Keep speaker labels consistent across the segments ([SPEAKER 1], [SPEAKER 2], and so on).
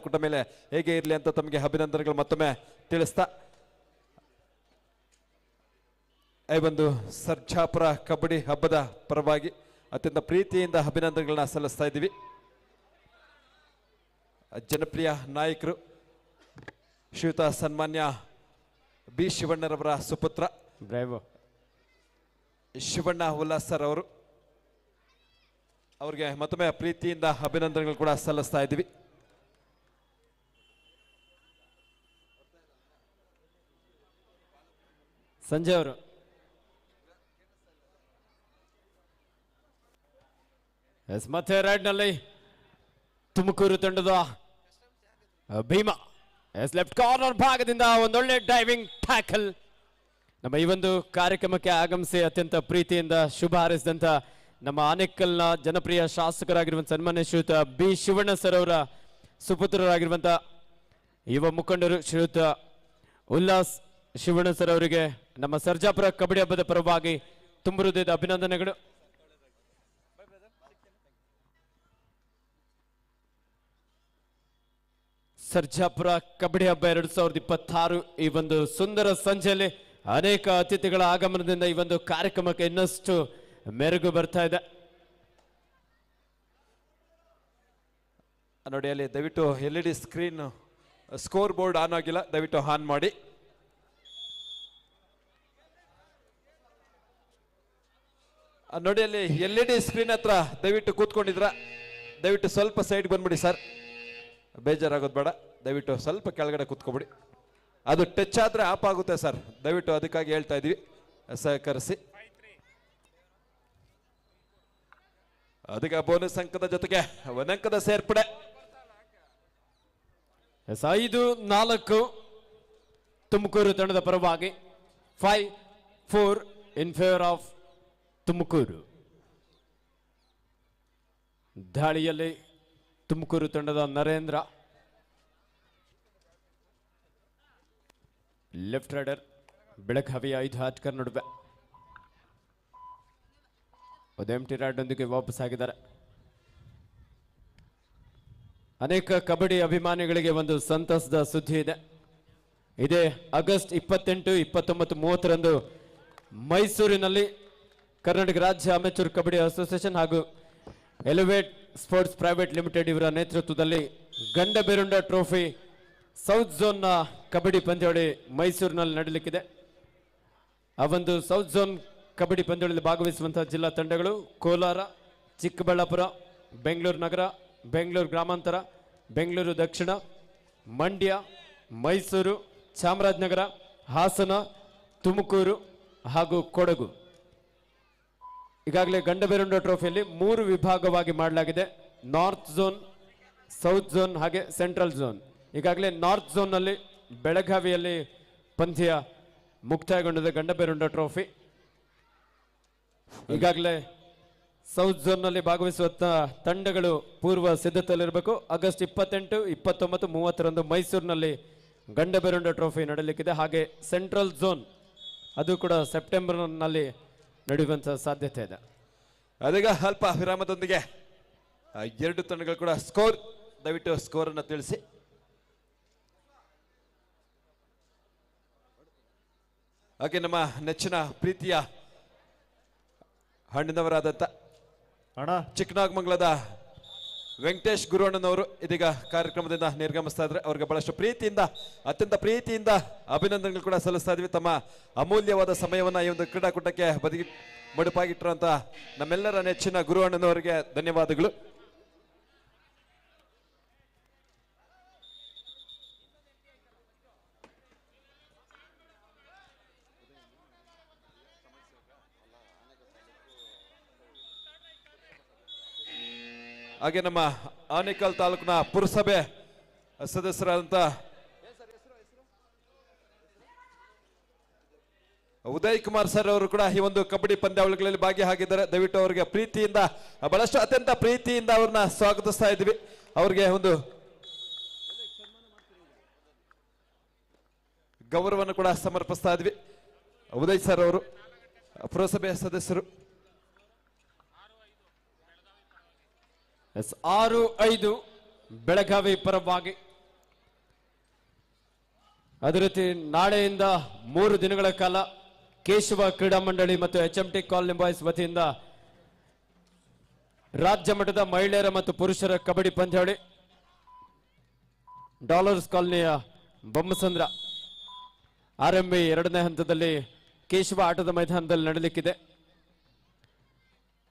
[SPEAKER 1] ಕುಟ ಮೇಲೆ ಹೇಗೆ ಇರಲಿ ಅಂತ ತಮಗೆ ಅಭಿನಂದನೆಗಳು ಮತ್ತೊಮ್ಮೆ ತಿಳಿಸ್ತಾ ಈ ಒಂದು ಸರ್ಜಾಪುರ ಕಬಡ್ಡಿ ಹಬ್ಬದ ಪರವಾಗಿ ಅತ್ಯಂತ ಪ್ರೀತಿಯಿಂದ ಅಭಿನಂದನೆಗಳನ್ನ ಸಲ್ಲಿಸ್ತಾ ಇದ್ದೀವಿ. ಜನಪ್ರಿಯ ನಾಯಕರು ಶ್ರೀಯುತ ಸನ್ಮಾನ್ಯ ಬಿ ಶಿವಣ್ಣರವರ ಸುಪುತ್ರ ಶಿವಣ್ಣ ಉಲ್ಲಾಸ್ ಸರ್ ಅವರು ಅವರಿಗೆ ಮತ್ತೊಮ್ಮೆ ಪ್ರೀತಿಯಿಂದ ಅಭಿನಂದನೆಗಳು ಕೂಡ ಸಲ್ಲಿಸ್ತಾ ಇದ್ದೀವಿ.
[SPEAKER 2] ಸಂಜಯ್ ಅವರು ಮತ್ತೆ ರೈಡ್ ನಲ್ಲಿ ತುಮಕೂರು ತಂಡದ ಭೀಮಾ ಲೆಫ್ಟ್ ಕಾರ್ನರ್ ಭಾಗದಿಂದ ಒಂದೊಳ್ಳೆ ಡೈವಿಂಗ್ ಟ್ಯಾಕಲ್. ನಮ್ಮ ಈ ಒಂದು ಕಾರ್ಯಕ್ರಮಕ್ಕೆ ಆಗಮಿಸಿ ಅತ್ಯಂತ ಪ್ರೀತಿಯಿಂದ ಶುಭ ಹಾರೈಸಿದಂತ ನಮ್ಮ ಆನೇಕಲ್ನ ಜನಪ್ರಿಯ ಶಾಸಕರಾಗಿರುವಂತ ಸನ್ಮಾನ್ಯ ಶ್ರೀಯುತ ಬಿ ಶಿವಣ್ಣ ಸರ್ ಅವರ ಸುಪುತ್ರರಾಗಿರುವಂತ ಯುವ ಮುಖಂಡರು ಶ್ರೀಯುತ ಉಲ್ಲಾಸ್ ಶಿವಣ್ಣ ಸರ್ ಅವರಿಗೆ ನಮ್ಮ ಸರ್ಜಾಪುರ ಕಬಡ್ಡಿ ಹಬ್ಬದ ಪರವಾಗಿ ತುಂಬ ಹೃದಯದ ಅಭಿನಂದನೆಗಳು. ಸರ್ಜಾಪುರ ಕಬಡ್ಡಿ ಹಬ್ಬ 2026 ಈ ಒಂದು ಸುಂದರ ಸಂಜೆಯಲ್ಲಿ ಅನೇಕ ಅತಿಥಿಗಳ ಆಗಮನದಿಂದ ಈ ಒಂದು ಕಾರ್ಯಕ್ರಮಕ್ಕೆ ಇನ್ನಷ್ಟು ಮೆರುಗು ಬರ್ತಾ ಇದೆ.
[SPEAKER 1] ನೋಡಿ ಅಲ್ಲಿ ದಯವಿಟ್ಟು LED screen score board on ಆಗಿಲ್ಲ, ದಯವಿಟ್ಟು ಆನ್ ಮಾಡಿ. ನೋಡಿ ಅಲ್ಲಿ LED ಸ್ಕ್ರೀನ್ ಹತ್ರ ದಯವಿಟ್ಟು ಕೂತ್ಕೊಂಡಿದ್ರ ದಯವಿಟ್ಟು ಸ್ವಲ್ಪ ಸೈಡ್ ಬಂದ್ಬಿಡಿ ಸರ್, ಬೇಜಾರಾಗೋದು ಬೇಡ. ದಯವಿಟ್ಟು ಸ್ವಲ್ಪ ಕೆಳಗಡೆ ಕೂತ್ಕೊಬಿಡಿ, ಅದು ಟಚ್ ಆದ್ರೆ ಆಫ್ ಆಗುತ್ತೆ ಸರ್, ದಯವಿಟ್ಟು ಅದಕ್ಕಾಗಿ ಹೇಳ್ತಾ ಇದೀವಿ, ಸಹಕರಿಸಿ. ಅದಕ್ಕೆ ಬೋನಸ್ ಅಂಕದ ಜೊತೆಗೆ ಒಂದಂಕದ ಸೇರ್ಪಡೆ.
[SPEAKER 2] 5-4 ತುಮಕೂರು ತಂಡದ ಪರವಾಗಿ 5-4 ಇನ್ ಫೇವರ್ ಆಫ್ ತುಮಕೂರು. ದಾಳಿಯಲ್ಲಿ ತುಮಕೂರು ತಂಡದ ನರೇಂದ್ರ, ಲೆಫ್ಟ್ ರೈಡರ್ ಬೆಳಗಾವಿಯ 5 ಆಟಗಾರ ನಡುವೆ ಎಂಟಿ ರೈಡ್ ಒಂದಿಗೆ ವಾಪಸ್ ಆಗಿದ್ದಾರೆ. ಅನೇಕ ಕಬಡ್ಡಿ ಅಭಿಮಾನಿಗಳಿಗೆ ಒಂದು ಸಂತಸದ ಸುದ್ದಿ ಇದೆ. ಇದೇ ಆಗಸ್ಟ್ 28, 29, 30ರಂದು ಮೈಸೂರಿನಲ್ಲಿ ಕರ್ನಾಟಕ ರಾಜ್ಯ ಅಮೆಚೂರ್ ಕಬಡ್ಡಿ ಅಸೋಸಿಯೇಷನ್ ಹಾಗೂ ಎಲಿವೇಟ್ ಸ್ಪೋರ್ಟ್ಸ್ ಪ್ರೈವೇಟ್ ಲಿಮಿಟೆಡ್ ಇವರ ನೇತೃತ್ವದಲ್ಲಿ ಗಂಡಬೇರುಂಡ ಟ್ರೋಫಿ ಸೌತ್ ಝೋನ್ನ ಕಬಡ್ಡಿ ಪಂದ್ಯಾವಳಿ ಮೈಸೂರಿನಲ್ಲಿ ನಡೆಯಲಿಕ್ಕಿದೆ. ಆ ಒಂದು ಸೌತ್ ಝೋನ್ ಕಬಡ್ಡಿ ಪಂದ್ಯಾವಳಿಯಲ್ಲಿ ಭಾಗವಹಿಸುವಂತಹ ಜಿಲ್ಲಾ ತಂಡಗಳು ಕೋಲಾರ, ಚಿಕ್ಕಬಳ್ಳಾಪುರ, ಬೆಂಗಳೂರು ನಗರ, ಬೆಂಗಳೂರು ಗ್ರಾಮಾಂತರ, ಬೆಂಗಳೂರು ದಕ್ಷಿಣ, ಮಂಡ್ಯ, ಮೈಸೂರು, ಚಾಮರಾಜನಗರ, ಹಾಸನ, ತುಮಕೂರು ಹಾಗೂ ಕೊಡಗು. ಈಗಾಗಲೇ ಗಂಡಬೇರುಂಡ ಟ್ರೋಫಿಯಲ್ಲಿ 3 ವಿಭಾಗವಾಗಿ ಮಾಡಲಾಗಿದೆ. ನಾರ್ತ್ ಝೋನ್, ಸೌತ್ ಝೋನ್ ಹಾಗೆ ಸೆಂಟ್ರಲ್ ಝೋನ್. ಈಗಾಗಲೇ ನಾರ್ತ್ ಝೋನ್ನಲ್ಲಿ ಬೆಳಗಾವಿಯಲ್ಲಿ ಪಂದ್ಯ ಮುಕ್ತಾಯಗೊಂಡಿದೆ ಗಂಡಬೇರುಂಡ ಟ್ರೋಫಿ. ಈಗಾಗಲೇ ಸೌತ್ ಝೋನ್ನಲ್ಲಿ ಭಾಗವಹಿಸುವ ತಂಡಗಳು ಪೂರ್ವ ಸಿದ್ಧತೆಯಲ್ಲಿರಬೇಕು. ಆಗಸ್ಟ್ 28, 29, 30ರಂದು ಮೈಸೂರಿನಲ್ಲಿ ಗಂಡಬೇರುಂಡ ಟ್ರೋಫಿ ನಡೆಯಲಿಕ್ಕಿದೆ. ಹಾಗೆ ಸೆಂಟ್ರಲ್ ಝೋನ್ ಅದು ಕೂಡ ಸೆಪ್ಟೆಂಬರ್ನಲ್ಲಿ ನಡೆಯುವಂಥ ಸಾಧ್ಯತೆ ಇದೆ.
[SPEAKER 1] ಅದೀಗ ಅಲ್ಪ ವಿರಾಮದೊಂದಿಗೆ 2 ತಂಡಗಳು ಕೂಡ ಸ್ಕೋರ್, ದಯವಿಟ್ಟು ಸ್ಕೋರ್ ಅನ್ನು ತಿಳಿಸಿ. ಹಾಗೆ ನಮ್ಮ ನೆಚ್ಚಿನ ಪ್ರೀತಿಯ ಹಣ್ಣಿನವರಾದಂಥ ಚಿಕ್ಕನಾಗಮಂಗಲದ ವೆಂಕಟೇಶ್ ಗುರುವಣ್ಣನವರು ಇದೀಗ ಕಾರ್ಯಕ್ರಮದಿಂದ ನಿರ್ಗಮಿಸ್ತಾ ಇದ್ರೆ ಅವ್ರಿಗೆ ಬಹಳಷ್ಟು ಪ್ರೀತಿಯಿಂದ ಅತ್ಯಂತ ಪ್ರೀತಿಯಿಂದ ಅಭಿನಂದನೆಗಳು ಕೂಡ ಸಲ್ಲಿಸ್ತಾ ಇದ್ವಿ. ತಮ್ಮ ಅಮೂಲ್ಯವಾದ ಸಮಯವನ್ನು ಈ ಒಂದು ಕ್ರೀಡಾಕೂಟಕ್ಕೆ ಮುಡುಪಾಗಿಟ್ಟಿರುವಂತ ನಮ್ಮೆಲ್ಲರ ನೆಚ್ಚಿನ ಗುರುವಣ್ಣನವರಿಗೆ ಧನ್ಯವಾದಗಳು. ಹಾಗೆ ನಮ್ಮ ಆನೇಕಲ್ ತಾಲೂಕಿನ ಪುರಸಭೆ ಸದಸ್ಯರಾದಂಥ ಉದಯ್ ಕುಮಾರ್ ಸರ್ ಅವರು ಕೂಡ ಈ ಒಂದು ಕಬಡ್ಡಿ ಪಂದ್ಯಾವಳಿಗಳಲ್ಲಿ ಭಾಗಿಯಾಗಿದ್ದಾರೆ. ದಯವಿಟ್ಟು ಅವರಿಗೆ ಪ್ರೀತಿಯಿಂದ ಬಹಳಷ್ಟು ಅತ್ಯಂತ ಪ್ರೀತಿಯಿಂದ ಅವ್ರನ್ನ ಸ್ವಾಗತಿಸ್ತಾ ಇದ್ವಿ. ಅವ್ರಿಗೆ ಒಂದು ಗೌರವವನ್ನು ಕೂಡ ಸಮರ್ಪಿಸ್ತಾ ಇದ್ವಿ. ಉದಯ್ ಸರ್ ಅವರು ಪುರಸಭೆ ಸದಸ್ಯರು.
[SPEAKER 2] 6-5 ಬೆಳಗಾವಿ ಪರವಾಗಿ ಅದೇ ರೀತಿ ನಾಳೆಯಿಂದ 3 ದಿನಗಳ ಕಾಲ ಕೇಶವ ಕ್ರೀಡಾ ಮಂಡಳಿ ಮತ್ತು HMT ಕಾಲನಿ ಬಾಯ್ಸ್ ವತಿಯಿಂದ ರಾಜ್ಯ ಮಟ್ಟದ ಮಹಿಳೆಯರ ಮತ್ತು ಪುರುಷರ ಕಬಡ್ಡಿ ಪಂದ್ಯಾವಳಿ ಡಾಲರ್ಸ್ ಕಾಲನಿಯ ಬೊಮ್ಮಸಂದ್ರ RMB 2ನೇ ಹಂತದಲ್ಲಿ ಕೇಶವ ಆಟದ ಮೈದಾನದಲ್ಲಿ ನಡೆಯಲಿಕ್ಕಿದೆ.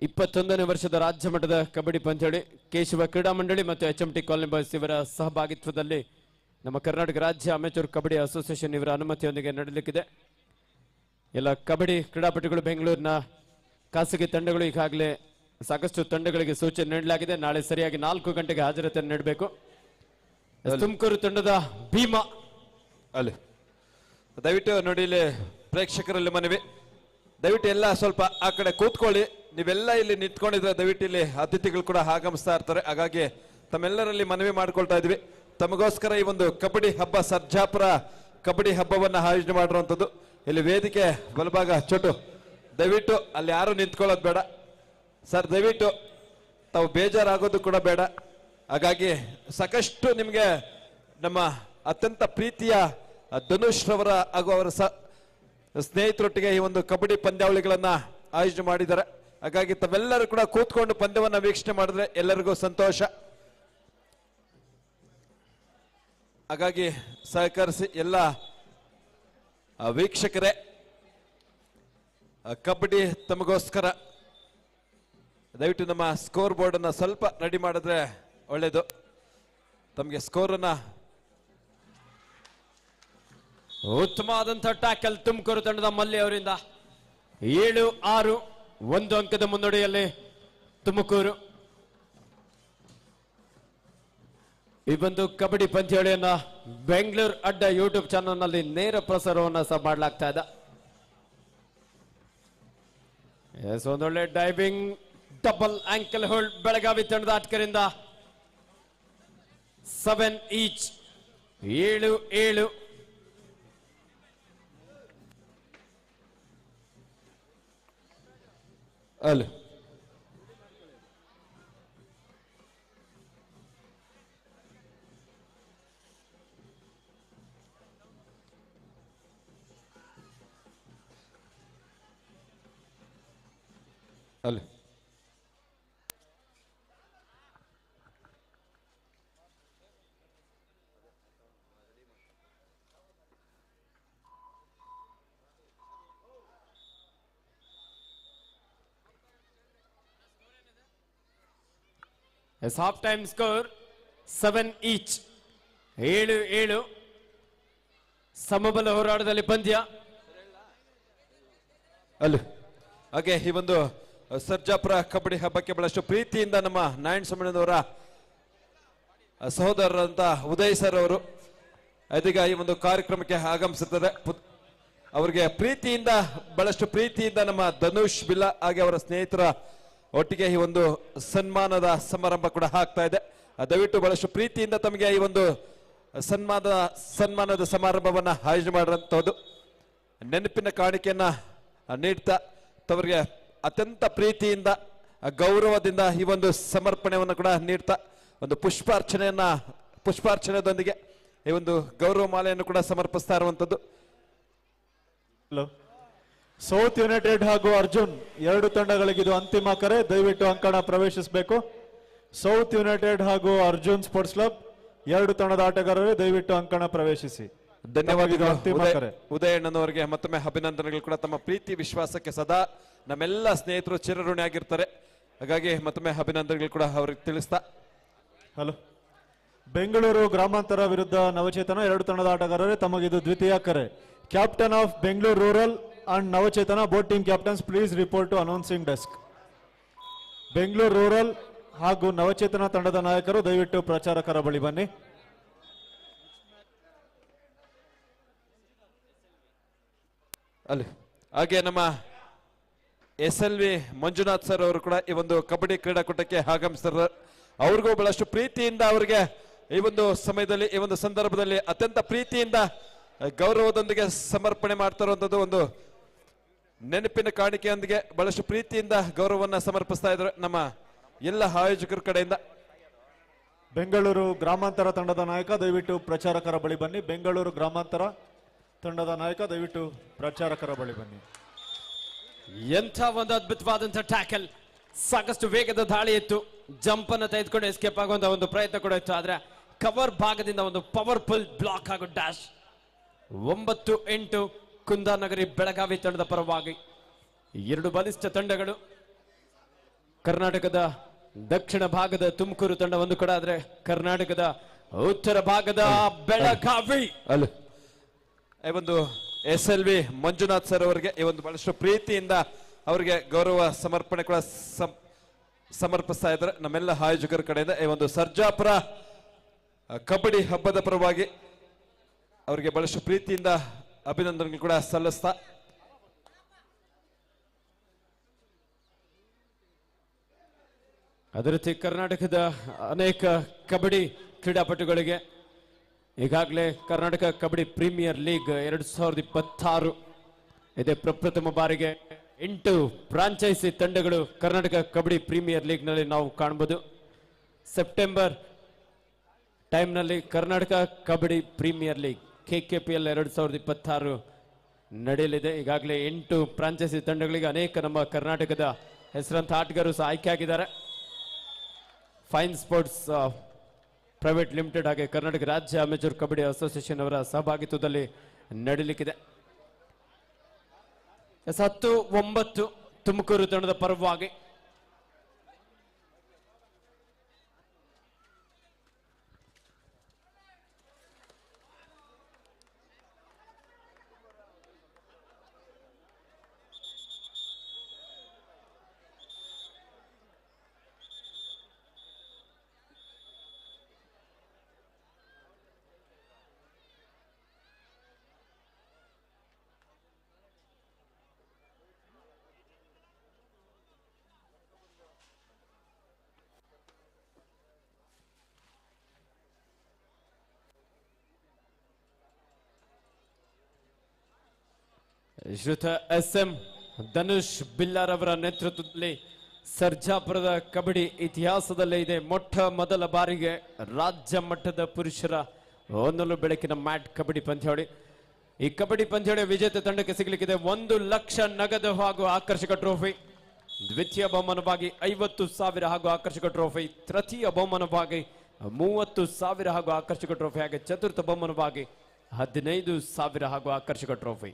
[SPEAKER 2] 21ನೇ ವರ್ಷದ ರಾಜ್ಯ ಮಟ್ಟದ ಕಬಡ್ಡಿ ಪಂದ್ಯಾವಳಿ ಕೇಶವ ಕ್ರೀಡಾ ಮಂಡಳಿ ಮತ್ತು HMT ಕಾಲನಿ ಬಾಯ್ಸ್ ಇವರ ಸಹಭಾಗಿತ್ವದಲ್ಲಿ ನಮ್ಮ ಕರ್ನಾಟಕ ರಾಜ್ಯ ಅಮೆಚೂರ್ ಕಬಡ್ಡಿ ಅಸೋಸಿಯೇಷನ್ ಇವರ ಅನುಮತಿಯೊಂದಿಗೆ ನಡೆಯಲಿಕ್ಕಿದೆ. ಎಲ್ಲ ಕಬಡ್ಡಿ ಕ್ರೀಡಾಪಟುಗಳು ಬೆಂಗಳೂರಿನ ಖಾಸಗಿ ತಂಡಗಳು ಈಗಾಗಲೇ ಸಾಕಷ್ಟು ತಂಡಗಳಿಗೆ ಸೂಚನೆ ನೀಡಲಾಗಿದೆ. ನಾಳೆ ಸರಿಯಾಗಿ 4 ಗಂಟೆಗೆ ಹಾಜರಾತಿಯನ್ನು ನೀಡಬೇಕು. ತುಮಕೂರು ತಂಡದ ಭೀಮಾ
[SPEAKER 1] ಅಲ್ಲಿ ದಯವಿಟ್ಟು ನೋಡಿ, ಇಲ್ಲಿ ಪ್ರೇಕ್ಷಕರಲ್ಲಿ ಮನವಿ, ದಯವಿಟ್ಟು ಎಲ್ಲ ಸ್ವಲ್ಪ ಆ ಕಡೆ ಕೂತ್ಕೊಳ್ಳಿ. ನೀವೆಲ್ಲ ಇಲ್ಲಿ ನಿಂತ್ಕೊಂಡಿದ್ರೆ ದಯವಿಟ್ಟು ಇಲ್ಲಿ ಅತಿಥಿಗಳು ಕೂಡ ಆಗಮಿಸ್ತಾ ಇರ್ತಾರೆ. ಹಾಗಾಗಿ ತಮ್ಮೆಲ್ಲರಲ್ಲಿ ಮನವಿ ಮಾಡ್ಕೊಳ್ತಾ ಇದ್ವಿ, ತಮಗೋಸ್ಕರ ಈ ಒಂದು ಕಬಡ್ಡಿ ಹಬ್ಬ ಸರ್ಜಾಪುರ ಕಬಡ್ಡಿ ಹಬ್ಬವನ್ನ ಆಯೋಜನೆ ಮಾಡಿರುವಂಥದ್ದು. ಇಲ್ಲಿ ವೇದಿಕೆ ಬಲಭಾಗ ಚೋಟು, ದಯವಿಟ್ಟು ಅಲ್ಲಿ ಯಾರು ನಿಂತ್ಕೊಳ್ಳೋದು ಬೇಡ ಸರ್, ದಯವಿಟ್ಟು ತಾವು ಬೇಜಾರಾಗೋದು ಕೂಡ ಬೇಡ. ಹಾಗಾಗಿ ಸಾಕಷ್ಟು ನಿಮಗೆ ನಮ್ಮ ಅತ್ಯಂತ ಪ್ರೀತಿಯ ಧನುಷ್ ರವರ ಹಾಗೂ ಅವರ ಸ್ನೇಹಿತರೊಟ್ಟಿಗೆ ಈ ಒಂದು ಕಬಡ್ಡಿ ಪಂದ್ಯಾವಳಿಗಳನ್ನ ಆಯೋಜನೆ ಮಾಡಿದ್ದಾರೆ. ಹಾಗಾಗಿ ತಾವೆಲ್ಲರೂ ಕೂಡ ಕೂತ್ಕೊಂಡು ಪಂದ್ಯವನ್ನ ವೀಕ್ಷಣೆ ಮಾಡಿದ್ರೆ ಎಲ್ಲರಿಗೂ ಸಂತೋಷ. ಹಾಗಾಗಿ ಸಹಕರಿಸಿ ಎಲ್ಲ ವೀಕ್ಷಕರೇ. ಕಬಡ್ಡಿ ತಮಗೋಸ್ಕರ ದಯವಿಟ್ಟು ನಮ್ಮ ಸ್ಕೋರ್ ಬೋರ್ಡ್ ಅನ್ನ ಸ್ವಲ್ಪ ರೆಡಿ ಮಾಡಿದ್ರೆ ಒಳ್ಳೇದು. ತಮಗೆ ಸ್ಕೋರ್ ಅನ್ನ
[SPEAKER 2] ಉತ್ತಮವಾದಂತಹ ಟ್ಯಾಕಲ್ ತುಮಕೂರು ತಂಡದ ಮಲ್ಲಿ ಅವರಿಂದ 7-6 1 ಅಂಕದ ಮುನ್ನಡೆಯಲ್ಲಿ ತುಮಕೂರು. ಈ ಒಂದು ಕಬಡ್ಡಿ ಪಂದ್ಯಾವಳಿಯನ್ನ ಬೆಂಗಳೂರು ಅಡ್ಡ ಯೂಟ್ಯೂಬ್ ಚಾನಲ್ ನಲ್ಲಿ ನೇರ ಪ್ರಸಾರವನ್ನು ಸಹ ಮಾಡಲಾಗ್ತಾ ಇದೆ. ಒಂದೊಳ್ಳೆ diving double ankle hold Belagavi ತಂಡದ ಆಟಗಾರರಿಂದ 7 ಈಚ್ 7-7.
[SPEAKER 1] ಅಲ್ಲಿ ಅಲ್ಲಿ
[SPEAKER 2] half time score 7 each 7-7. ಸಮಬಲ ಹೋರಾಟದಲ್ಲಿ ಪಂದ್ಯ.
[SPEAKER 1] ಅಲ್ಲಿ ಹಾಗೆ ಈ ಒಂದು ಸರ್ಜಾಪುರ ಕಬಡ್ಡಿ ಹಬ್ಬಕ್ಕೆ ಬಹಳಷ್ಟು ಪ್ರೀತಿಯಿಂದ ನಮ್ಮ ನಾರಾಯಣ ಸಮ್ಮೇಳನವರ ಸಹೋದರರಂತ ಉದಯ್ ಸರ್ ಅವರು ಇದೀಗ ಈ ಒಂದು ಕಾರ್ಯಕ್ರಮಕ್ಕೆ ಆಗಮಿಸುತ್ತದೆ. ಅವರಿಗೆ ಪ್ರೀತಿಯಿಂದ ಬಹಳಷ್ಟು ಪ್ರೀತಿಯಿಂದ ನಮ್ಮ ಧನುಷ್ ಬಿಲ್ಲಾ ಹಾಗೆ ಅವರ ಸ್ನೇಹಿತರ ಒಟ್ಟಿಗೆ ಈ ಒಂದು ಸನ್ಮಾನದ ಸಮಾರಂಭ ಕೂಡ ಆಗ್ತಾ ಇದೆ. ದಯವಿಟ್ಟು ಬಹಳಷ್ಟು ಪ್ರೀತಿಯಿಂದ ತಮಗೆ ಈ ಒಂದು ಸನ್ಮಾನದ ಸಮಾರಂಭವನ್ನ ಆಯೋಜನೆ ಮಾಡಿರುವಂತಹದ್ದು. ನೆನಪಿನ ಕಾಣಿಕೆಯನ್ನ ನೀಡ್ತಾ ತವರಿಗೆ ಅತ್ಯಂತ ಪ್ರೀತಿಯಿಂದ ಗೌರವದಿಂದ ಈ ಒಂದು ಸಮರ್ಪಣೆಯನ್ನು ಕೂಡ ನೀಡ್ತಾ ಒಂದು ಪುಷ್ಪಾರ್ಚನೆಯೊಂದಿಗೆ ಈ ಒಂದು ಗೌರವ ಮಾಲೆಯನ್ನು ಕೂಡ ಸಮರ್ಪಿಸ್ತಾ ಇರುವಂತದ್ದು.
[SPEAKER 3] ಸೌತ್ ಯುನೈಟೆಡ್ ಹಾಗೂ ಅರ್ಜುನ್ 2 ತಂಡಗಳಿಗೆ ಇದು ಅಂತಿಮ ಕರೆ. ದಯವಿಟ್ಟು ಅಂಕಣ ಪ್ರವೇಶಿಸಬೇಕು. ಸೌತ್ ಯುನೈಟೆಡ್ ಹಾಗೂ ಅರ್ಜುನ್ ಸ್ಪೋರ್ಟ್ಸ್ ಕ್ಲಬ್ 2 ತಂಡದ ಆಟಗಾರರೇ ದಯವಿಟ್ಟು ಅಂಕಣ ಪ್ರವೇಶಿಸಿ.
[SPEAKER 1] ಧನ್ಯವಾದಗಳು
[SPEAKER 3] ಅಂತಿಮ ಕರೆ.
[SPEAKER 1] ಉದಯಣ್ಣನವರಿಗೆ ಮತ್ತೊಮ್ಮೆ ಅಭಿನಂದನೆಗಳು ಕೂಡ. ತಮ್ಮ ಪ್ರೀತಿ ವಿಶ್ವಾಸಕ್ಕೆ ಸದಾ ನಮ್ಮೆಲ್ಲ ಸ್ನೇಹಿತರು ಚಿರಋಣಿ ಆಗಿರ್ತಾರೆ. ಹಾಗಾಗಿ ಮತ್ತೊಮ್ಮೆ ಅಭಿನಂದನೆಗಳು ಕೂಡ ಅವ್ರಿಗೆ ತಿಳಿಸ್ತಾ.
[SPEAKER 3] ಹಲೋ, ಬೆಂಗಳೂರು ಗ್ರಾಮಾಂತರ ವಿರುದ್ಧ ನವಚೇತನ 2 ತಂಡದ ಆಟಗಾರರೇ ತಮಗಿದು ದ್ವಿತೀಯ ಕರೆ. Captain of Bengaluru rural and Navachetana both team captains please report to announcing desk. Bengaluru rural ಹಾಗೂ ನವಚೇತನ ತಂಡದ ನಾಯಕರು ದಯವಿಟ್ಟು ಪ್ರಚಾರಕರ ಬಳಿ ಬನ್ನಿ.
[SPEAKER 1] ಅಲ್ಲಿ ಹಾಗೆ ನಮ್ಮ SLV ಮಂಜುನಾಥ್ ಸರ್ ಅವರು ಕೂಡ ಈ ಒಂದು ಕಬಡ್ಡಿ ಕ್ರೀಡಾಕೂಟಕ್ಕೆ ಆಗಮಿಸಿದ್ದಾರೆ. ಅವ್ರಿಗೂ ಬಹಳಷ್ಟು ಪ್ರೀತಿಯಿಂದ ಅವರಿಗೆ ಈ ಒಂದು ಸಮಯದಲ್ಲಿ ಈ ಒಂದು ಸಂದರ್ಭದಲ್ಲಿ ಅತ್ಯಂತ ಪ್ರೀತಿಯಿಂದ ಗೌರವದೊಂದಿಗೆ ಸಮರ್ಪಣೆ ಮಾಡ್ತಾ ಇರುವಂತದ್ದು. ಒಂದು ನೆನಪಿನ ಕಾಣಿಕೆಯೊಂದಿಗೆ ಬಹಳಷ್ಟು ಪ್ರೀತಿಯಿಂದ ಗೌರವವನ್ನ ಸಮರ್ಪಿಸ್ತಾ ಇದ್ದಾರೆ ನಮ್ಮ ಎಲ್ಲ ಆಯೋಜಕರ ಕಡೆಯಿಂದ.
[SPEAKER 3] ಬೆಂಗಳೂರು ಗ್ರಾಮಾಂತರ ತಂಡದ ನಾಯಕ ದಯವಿಟ್ಟು ಪ್ರಚಾರಕರ ಬಳಿ ಬನ್ನಿ. ಬೆಂಗಳೂರು ಗ್ರಾಮಾಂತರ ತಂಡದ ನಾಯಕ ದಯವಿಟ್ಟು ಪ್ರಚಾರಕರ ಬಳಿ ಬನ್ನಿ.
[SPEAKER 2] ಎಂಥ ಒಂದು ಅದ್ಭುತವಾದಂಥ ಟ್ಯಾಕಲ್, ಸಾಕಷ್ಟು ವೇಗದ ದಾಳಿ ಇತ್ತು, ಜಂಪ್ ಅನ್ನು ತೆಗೆದುಕೊಂಡು ಎಸ್ಕೇಪ್ ಆಗುವಂತ ಒಂದು ಪ್ರಯತ್ನ ಕೂಡ ಇತ್ತು. ಆದ್ರೆ ಕವರ್ ಭಾಗದಿಂದ ಒಂದು ಪವರ್ಫುಲ್ ಬ್ಲಾಕ್ ಹಾಗೂ ಡ್ಯಾಶ್. 9-8 ಕುಂದಾನಗರಿ ಬೆಳಗಾವಿ ತಂಡದ ಪರವಾಗಿ ಎರಡು ಬಲಿಷ್ಠ ತಂಡಗಳು. ಕರ್ನಾಟಕದ ದಕ್ಷಿಣ ಭಾಗದ ತುಮಕೂರು ತಂಡ ಒಂದು ಕಡೆ ಆದ್ರೆ ಕರ್ನಾಟಕದ ಉತ್ತರ ಭಾಗದ ಬೆಳಗಾವಿ
[SPEAKER 1] ಅಲ್ಲ ಈ ಒಂದು SLV ಮಂಜುನಾಥ್ ಸರ್ ಅವರಿಗೆ ಈ ಒಂದು ಬಹಳಷ್ಟು ಪ್ರೀತಿಯಿಂದ ಅವರಿಗೆ ಗೌರವ ಸಮರ್ಪಣೆ ಕೂಡ ಸಮರ್ಪಿಸ್ತಾ ಇದ್ದಾರೆ ನಮ್ಮೆಲ್ಲ ಆಯೋಜಕರ ಕಡೆಯಿಂದ. ಈ ಒಂದು ಸರ್ಜಾಪುರ ಕಬಡ್ಡಿ ಹಬ್ಬದ ಪರವಾಗಿ ಅವರಿಗೆ ಬಹಳಷ್ಟು ಪ್ರೀತಿಯಿಂದ ಅಭಿನಂದನೆಗಳು ಕೂಡ ಸಲ್ಲಿಸ್ತಾ
[SPEAKER 2] ಅದೇ ರೀತಿ ಕರ್ನಾಟಕದ ಅನೇಕ ಕಬಡ್ಡಿ ಕ್ರೀಡಾಪಟುಗಳಿಗೆ ಈಗಾಗಲೇ ಕರ್ನಾಟಕ ಕಬಡ್ಡಿ ಪ್ರೀಮಿಯರ್ ಲೀಗ್ 2026 ಇದೇ ಪ್ರಪ್ರಥಮ ಬಾರಿಗೆ 8 ಫ್ರಾಂಚೈಸಿ ತಂಡಗಳು ಕರ್ನಾಟಕ ಕಬಡ್ಡಿ ಪ್ರೀಮಿಯರ್ ಲೀಗ್ ನಲ್ಲಿ ನಾವು ಕಾಣಬಹುದು. ಸೆಪ್ಟೆಂಬರ್ ಟೈಮ್ನಲ್ಲಿ Karnataka kabaddi premier league KKPL 2026 ನಡೆಯಲಿದೆ. ಈಗಾಗಲೇ 8 ಫ್ರಾಂಚೈಸಿ ತಂಡಗಳಿಗೆ ಅನೇಕ ನಮ್ಮ ಕರ್ನಾಟಕದ ಹೆಸರಾಂತ ಆಟಗಾರರು ಸಹ ಆಯ್ಕೆಯಾಗಿದ್ದಾರೆ. ಫೈನ್ ಸ್ಪೋರ್ಟ್ಸ್ ಪ್ರೈವೇಟ್ ಲಿಮಿಟೆಡ್ ಹಾಗೆ ಕರ್ನಾಟಕ ರಾಜ್ಯ ಅಮೆಚೂರ್ ಕಬಡ್ಡಿ ಅಸೋಸಿಯೇಷನ್ ಅವರ ಸಹಭಾಗಿತ್ವದಲ್ಲಿ ನಡೆಯಲಿಕ್ಕಿದೆ. 10-9 ತುಮಕೂರು ತಂಡದ ಪರವಾಗಿ ಶ್ರೀಯುತ SM ಧನುಷ್ ಬಿಲ್ಲಾರ್ ಅವರ ನೇತೃತ್ವದಲ್ಲಿ ಸರ್ಜಾಪುರದ ಕಬಡ್ಡಿ ಇತಿಹಾಸದಲ್ಲೇ ಇದೆ ಮೊಟ್ಟ ಮೊದಲ ಬಾರಿಗೆ ರಾಜ್ಯ ಮಟ್ಟದ ಪುರುಷರ ಹೊನಲು ಬೆಳಕಿನ ಮ್ಯಾಟ್ ಕಬಡ್ಡಿ ಪಂದ್ಯಾವಳಿ. ಈ ಕಬಡ್ಡಿ ಪಂದ್ಯಾವಳಿಯ ವಿಜೇತ ತಂಡಕ್ಕೆ ಸಿಗಲಿಕ್ಕಿದೆ 1 ಲಕ್ಷ ನಗದು ಹಾಗೂ ಆಕರ್ಷಕ ಟ್ರೋಫಿ. ದ್ವಿತೀಯ ಬಹುಮಾನವಾಗಿ 50,000 ಹಾಗೂ ಆಕರ್ಷಕ ಟ್ರೋಫಿ, ತೃತೀಯ ಬಹುಮಾನವಾಗಿ 30,000 ಹಾಗೂ ಆಕರ್ಷಕ ಟ್ರೋಫಿ, ಹಾಗೆ ಚತುರ್ಥ ಬಹುಮಾನವಾಗಿ 15,000 ಹಾಗೂ ಆಕರ್ಷಕ ಟ್ರೋಫಿ.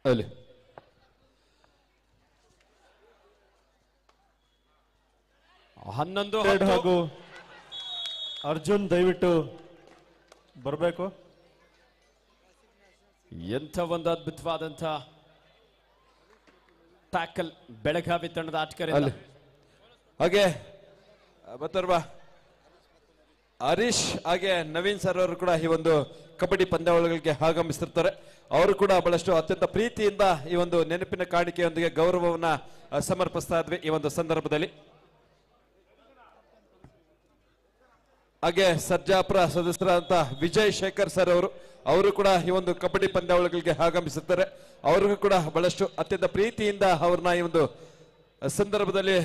[SPEAKER 1] ಅಲ್ಲಿ
[SPEAKER 2] 11
[SPEAKER 3] ಹಾಗೂ ಅರ್ಜುನ್ ದಯವಿಟ್ಟು ಬರಬೇಕು.
[SPEAKER 2] ಎಂಥ ಒಂದು ಅದ್ಭುತವಾದಂಥ ಟ್ಯಾಕಲ್ ಬೆಳಗಾವಿ ತಂಡದ ಆಟಗಾರ.
[SPEAKER 1] ಹಾಗೆ ಬತ್ತರ್ವಾ ಹರೀಶ್ ಹಾಗೆ ನವೀನ್ ಸರ್ ಅವರು ಕೂಡ ಈ ಒಂದು ಕಬಡ್ಡಿ ಪಂದ್ಯಾವಳಿಗಳಿಗೆ ಆಗಮಿಸ್ತಿರ್ತಾರೆ. ಅವರು ಕೂಡ ಬಹಳಷ್ಟು ಅತ್ಯಂತ ಪ್ರೀತಿಯಿಂದ ಈ ಒಂದು ನೆನಪಿನ ಕಾಣಿಕೆಯೊಂದಿಗೆ ಗೌರವವನ್ನ ಸಮರ್ಪಿಸ್ತಾ ಇದ್ವಿ ಈ ಒಂದು ಸಂದರ್ಭದಲ್ಲಿ. ಹಾಗೆ ಸರ್ಜಾಪುರ ಸದಸ್ಯರಾದಂತ ವಿಜಯ್ ಶೇಖರ್ ಸರ್ ಅವರು ಕೂಡ ಈ ಒಂದು ಕಬಡ್ಡಿ ಪಂದ್ಯಾವಳಿಗಳಿಗೆ ಆಗಮಿಸುತ್ತಾರೆ. ಅವ್ರಿಗೂ ಕೂಡ ಬಹಳಷ್ಟು ಅತ್ಯಂತ ಪ್ರೀತಿಯಿಂದ ಅವ್ರನ್ನ ಈ ಒಂದು ಸಂದರ್ಭದಲ್ಲಿ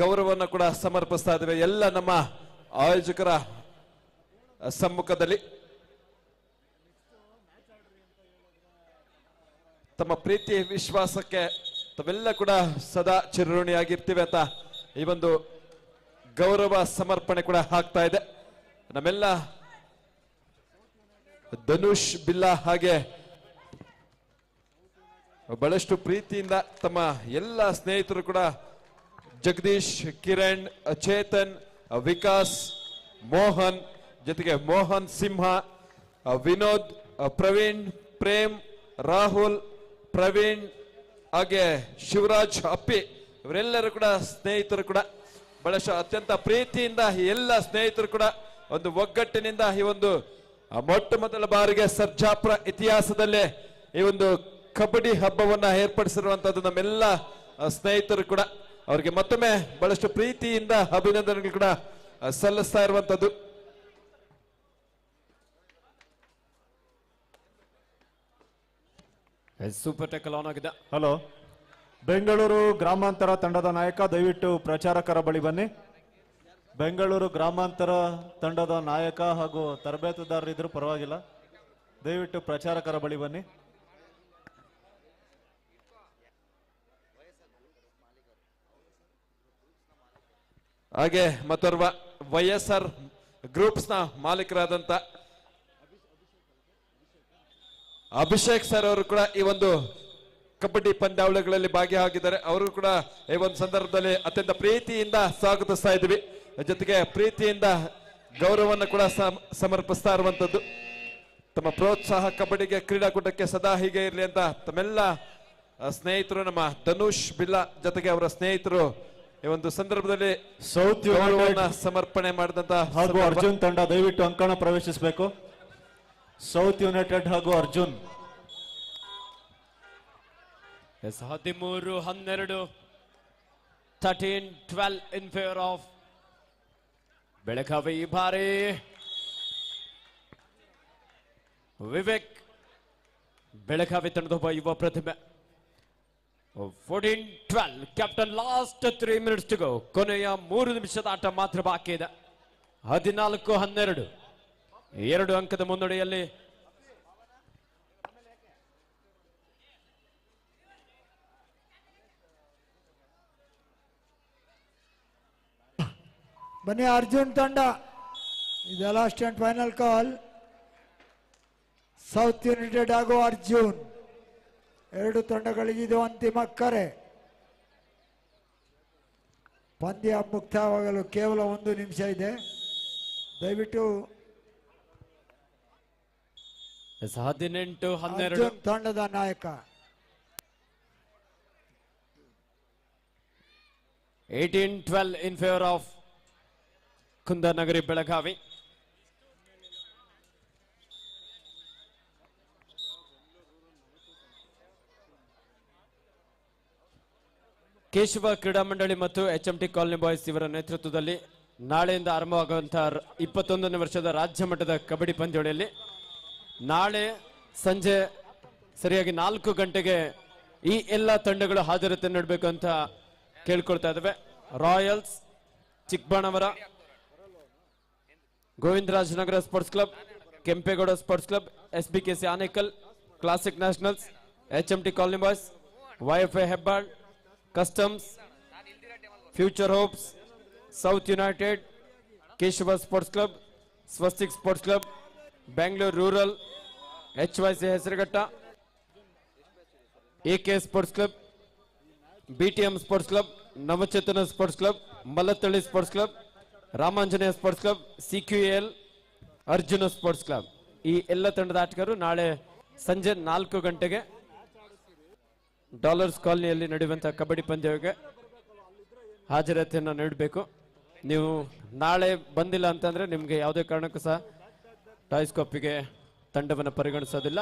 [SPEAKER 1] ಗೌರವವನ್ನು ಕೂಡ ಸಮರ್ಪಿಸ್ತಾ ಇದ್ದೇವೆ ಎಲ್ಲ ನಮ್ಮ ಆಯೋಜಕರ ಸಮ್ಮುಖದಲ್ಲಿ. ತಮ್ಮ ಪ್ರೀತಿ ವಿಶ್ವಾಸಕ್ಕೆ ತಾವೆಲ್ಲ ಕೂಡ ಸದಾ ಚಿರಋಣಿಯಾಗಿರ್ತೀವಿ ಅಂತ ಈ ಒಂದು ಗೌರವ ಸಮರ್ಪಣೆ ಕೂಡ ಆಗ್ತಾ ಇದೆ. ನಮ್ಮೆಲ್ಲ ಧನುಷ್ ಬಿಲ್ಲಾ ಹಾಗೆ ಬಹಳಷ್ಟು ಪ್ರೀತಿಯಿಂದ ತಮ್ಮ ಎಲ್ಲ ಸ್ನೇಹಿತರು ಕೂಡ ಜಗದೀಶ್, ಕಿರಣ್, ಚೇತನ್, ವಿಕಾಸ್, ಮೋಹನ್, ಜೊತೆಗೆ ಮೋಹನ್ ಸಿಂಹ, ವಿನೋದ್, ಪ್ರವೀಣ್, ಪ್ರೇಮ್, ರಾಹುಲ್, ಪ್ರವೀಣ್ ಹಾಗೆ ಶಿವರಾಜ್ ಅಪ್ಪಿ ಇವರೆಲ್ಲರೂ ಕೂಡ ಸ್ನೇಹಿತರು ಕೂಡ ಬಹಳಷ್ಟು ಅತ್ಯಂತ ಪ್ರೀತಿಯಿಂದ ಎಲ್ಲ ಸ್ನೇಹಿತರು ಕೂಡ ಒಂದು ಒಗ್ಗಟ್ಟಿನಿಂದ ಈ ಒಂದು ಮೊಟ್ಟ ಮೊದಲ ಬಾರಿಗೆ ಸರ್ಜಾಪುರ ಇತಿಹಾಸದಲ್ಲೇ ಈ ಒಂದು ಕಬಡ್ಡಿ ಹಬ್ಬವನ್ನ ಏರ್ಪಡಿಸಿರುವಂತದ್ದು ನಮ್ಮೆಲ್ಲ ಸ್ನೇಹಿತರು ಕೂಡ ಅವರಿಗೆ ಮತ್ತೊಮ್ಮೆ ಬಹಳಷ್ಟು ಪ್ರೀತಿಯಿಂದ ಅಭಿನಂದನೆಗಳು ಕೂಡ ಸಲ್ಲಿಸ್ತಾ ಇರುವಂತದ್ದು.
[SPEAKER 2] ಸೂಪರ್ ಟ್ಯಾಕಲ್ ಆನ್ ಆಗಿದೆ.
[SPEAKER 3] ಹಲೋ, ಬೆಂಗಳೂರು ಗ್ರಾಮಾಂತರ ತಂಡದ ನಾಯಕ ದಯವಿಟ್ಟು ಪ್ರಚಾರಕರ ಬಳಿ ಬನ್ನಿ. ಬೆಂಗಳೂರು ಗ್ರಾಮಾಂತರ ತಂಡದ ನಾಯಕ ಹಾಗೂ ತರಬೇತುದಾರರಿದ್ರು ಪರವಾಗಿಲ್ಲ, ದಯವಿಟ್ಟು ಪ್ರಚಾರಕರ ಬಳಿ ಬನ್ನಿ.
[SPEAKER 1] ಹಾಗೆ ಮತ್ತೋರ್ವ YSR ಗ್ರೂಪ್ಸ್ ನ ಮಾಲೀಕರಾದಂತ ಅಭಿಷೇಕ್ ಸರ್ ಅವರು ಕೂಡ ಈ ಒಂದು ಕಬಡ್ಡಿ ಪಂದ್ಯಾವಳಿಗಳಲ್ಲಿ ಭಾಗಿಯಾಗಿದ್ದಾರೆ. ಅವರು ಕೂಡ ಈ ಒಂದು ಸಂದರ್ಭದಲ್ಲಿ ಅತ್ಯಂತ ಪ್ರೀತಿಯಿಂದ ಸ್ವಾಗತಿಸ್ತಾ ಇದ್ವಿ. ಜೊತೆಗೆ ಪ್ರೀತಿಯಿಂದ ಗೌರವವನ್ನು ಕೂಡ ಸಮರ್ಪಿಸ್ತಾ ಇರುವಂತದ್ದು. ತಮ್ಮ ಪ್ರೋತ್ಸಾಹ ಕಬಡ್ಡಿಗೆ ಕ್ರೀಡಾಕೂಟಕ್ಕೆ ಸದಾ ಹೀಗೆ ಇರಲಿ ಅಂತ ತಮ್ಮೆಲ್ಲ ಸ್ನೇಹಿತರು, ನಮ್ಮ ಧನುಷ್ ಬಿಲ್ಲಾ ಜೊತೆಗೆ ಅವರ ಸ್ನೇಹಿತರು ಈ ಒಂದು ಸಂದರ್ಭದಲ್ಲಿ
[SPEAKER 3] ಸೌತ್
[SPEAKER 1] ಗೌರವವನ್ನ ಸಮರ್ಪಣೆ ಮಾಡಿದಂತ
[SPEAKER 3] ಹಾಗೂ ಅರ್ಜುನ್ ತಂಡ ದಯವಿಟ್ಟು ಅಂಕಣ ಪ್ರವೇಶಿಸಬೇಕು. ಸೌತ್ ಯುನೈಟೆಡ್ ಹಾಗೂ Arjun
[SPEAKER 2] 13-12 13-12 in favour of Belagavi. ಈ ಬಾರಿ ವಿವೇಕ್ ಬೆಳಗಾವಿ ತಂಡದ ಒಬ್ಬ ಯುವ ಪ್ರತಿಭೆ. 14-12 captain. Last 3 minutes to go. ಕೊನೆಯ 3 ನಿಮಿಷದ ಆಟ ಮಾತ್ರ ಬಾಕಿ ಇದೆ. 14-12 2 ಅಂಕದ ಮುನ್ನಡೆಯಲ್ಲಿ
[SPEAKER 4] ಬನ್ನಿ ಅರ್ಜುನ್ ತಂಡ. ಇದು last and final call. South united ಹಾಗೂ ಅರ್ಜುನ್ ಎರಡು ತಂಡಗಳಿಗೆ ಇದು ಅಂತಿಮ ಕರೆ. ಪಂದ್ಯ ಮುಕ್ತಾಯವಾಗಲು ಕೇವಲ 1 ನಿಮಿಷ ಇದೆ. ದಯವಿಟ್ಟು
[SPEAKER 2] 18-12
[SPEAKER 4] ಅರ್ಜುನ್ ತಂಡದ ನಾಯಕ
[SPEAKER 2] 18-12 in favour of Kundanagari Belagavi. Keshava ಕ್ರೀಡಾ ಮಂಡಳಿ ಮತ್ತು HMT ಕಾಲನಿ ಬಾಯ್ಸ್ ಇವರ ನೇತೃತ್ವದಲ್ಲಿ ನಾಳೆಯಿಂದ ಆರಂಭವಾಗುವಂತಹ 21ನೇ ವರ್ಷದ ರಾಜ್ಯ ಮಟ್ಟದ ಕಬಡ್ಡಿ ಪಂದ್ಯಾವಳಿಯಲ್ಲಿ ನಾಳೆ ಸಂಜೆ ಸರಿಯಾಗಿ 4 ಗಂಟೆಗೆ ಈ ಎಲ್ಲ ತಂಡಗಳು ಹಾಜರಾತಿ ನೀಡಬೇಕು ಅಂತ ಕೇಳ್ಕೊಳ್ತಾ ಇದ್ದಾವೆ. Royals Chikkabanavara, Govindarajanagara Sports Club, Kempegowda Sports Club, SBKC Anekal, Classic Nationals, HMT Colony Boys, YFA Hebbal, Customs, Future Hopes, South United, Keshava Sports Club, Swastik Sports Club, Bengaluru Rural, HYC Hesaraghatta, AK Sports Club, BTM Sports Club, Navachetana Sports Club, Mallathahalli Sports Club, Ramanjaneya Sports Club, CQL, Arjuna Sports Club. ಈ ಎಲ್ಲ ತಂಡದ ಆಟಗಾರರು ನಾಳೆ ಸಂಜೆ 4 ಗಂಟೆಗೆ dollars ಕಾಲನಿಯಲ್ಲಿ ನಡೆಯುವಂತಹ ಕಬಡ್ಡಿ ಪಂದ್ಯಕ್ಕೆ ಹಾಜರಾತಿಯನ್ನು ನೀಡಬೇಕು. ನೀವು ನಾಳೆ ಬಂದಿಲ್ಲ ಅಂತಂದ್ರೆ ನಿಮಗೆ ಯಾವುದೇ ಕಾರಣಕ್ಕೂ ಸಹ ಟಾಯ್ಸ್ ಕಪ್ಪಿಗೆ ತಂಡವನ್ನು ಪರಿಗಣಿಸೋದಿಲ್ಲ.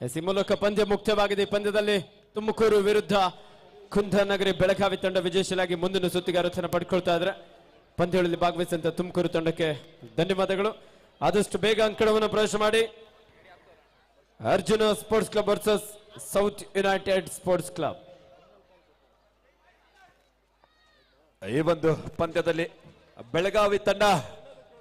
[SPEAKER 2] ಈ ಮೂಲಕ ಪಂದ್ಯ ಮುಕ್ತವಾಗಿದೆ. ಈ ಪಂದ್ಯದಲ್ಲಿ ತುಮಕೂರು ವಿರುದ್ಧ ಕುಂದನಗರಿ ಬೆಳಗಾವಿ ತಂಡ ವಿಜಯಶೀಲಾಗಿ ಮುಂದಿನ ಸುತ್ತಿಗೆ ಅರ್ಹತೆಯನ್ನು ಪಡ್ಕೊಳ್ತಾ ಇದ್ರೆ ಪಂದ್ಯಗಳಲ್ಲಿ ಭಾಗವಹಿಸಿದಂತ ತುಮಕೂರು ತಂಡಕ್ಕೆ ಧನ್ಯವಾದಗಳು. ಆದಷ್ಟು ಬೇಗ ಅಂಕಣವನ್ನು ಪ್ರವೇಶ ಮಾಡಿ. Arjuna Sports club versus south United sports Club.
[SPEAKER 1] ಈ ಒಂದು ಪಂದ್ಯದಲ್ಲಿ ಬೆಳಗಾವಿ ತಂಡ